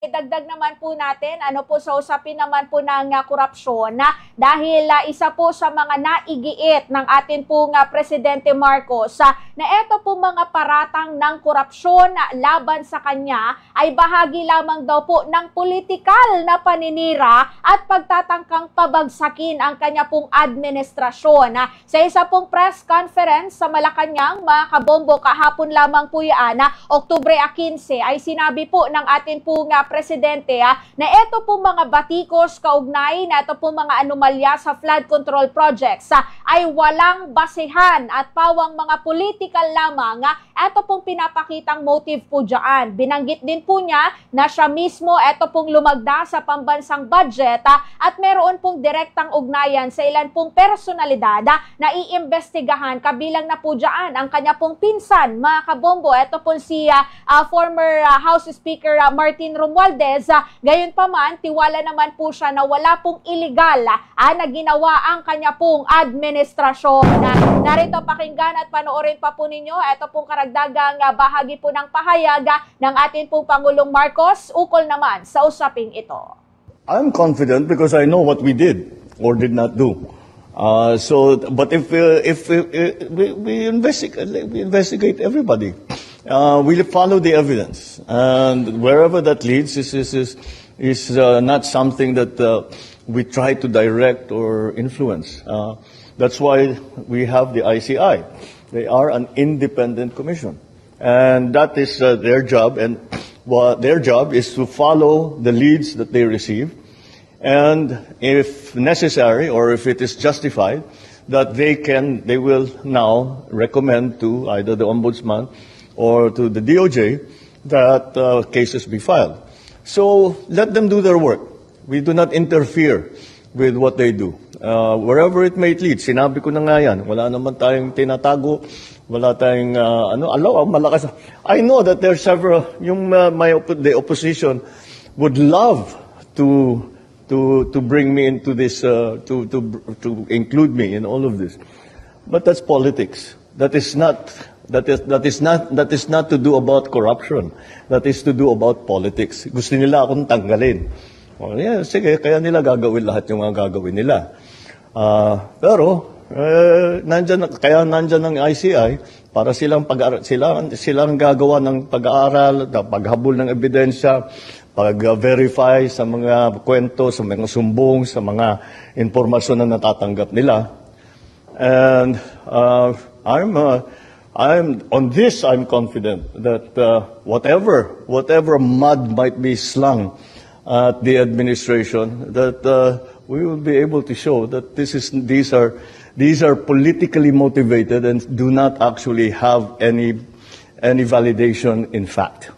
Idagdag naman po natin, sa usapin naman po ng korupsyon dahil isa po sa mga naigiit ng atin pong Presidente Marcos na ito po mga paratang ng korupsyon laban sa kanya ay bahagi lamang daw po ng politikal na paninira at pagtatangkang pabagsakin ang kanya pong administrasyon. Sa isa pong press conference sa Malacanang, mga kabombo, kahapon lamang po yan, Oktubre 15, ay sinabi po ng atin pong Presidente na ito po mga batikos kaugnay na ito po mga anomalya sa flood control projects ay walang basehan at pawang mga political lamang. Ito pong pinapakitang motive po dyan. Binanggit din po niya na siya mismo ito pong lumagda sa pambansang budget at meron pong direktang ugnayan sa ilan pong personalidad na iimbestigahan. Kabilang na po dyan ang kanya pong pinsan, mga kabombo. Ito po si former House Speaker Martin Romualdez. Gayon pa man, tiwala naman po siya na wala pong illegal na ginawa ang kanya pong administrasyon. Narito pakinggan at panoorin pa po ninyo. Ito pong karagdagang bahagi po ng pahayag ng atin pong Pangulong Marcos ukol naman sa usaping ito. I'm confident because I know what we did or did not do. But if we investigate everybody, we follow the evidence, and wherever that leads is not something that we try to direct or influence. That's why we have the ICI. They are an independent commission, and that is their job. And their job is to follow the leads that they receive, and if necessary or if it is justified, that they will now recommend to either the Ombudsman or to the DOJ that cases be filed. So let them do their work. We do not interfere with what they do. Wherever it may lead, sinabi ko na nga yan, wala naman tayong tinatago, wala tayong, malakas. I know that there are several, the opposition would love to bring me into this, to include me in all of this. But that's politics. That is not to do about corruption. That is to do about politics. Gusto nila akong tanggalin. Yeah, sige, kaya nila gagawin lahat yung mga gagawin nila. Pero kaya nandyan ang ICI para silang gagawa ng pag-aaral, paghabol ng ebidensya, pag-verify sa mga kwento, sa mga sumbong, sa mga impormasyon na natatanggap nila. And I'm confident that whatever mud might be slung at the administration, that we will be able to show that these are politically motivated and do not actually have any validation in fact.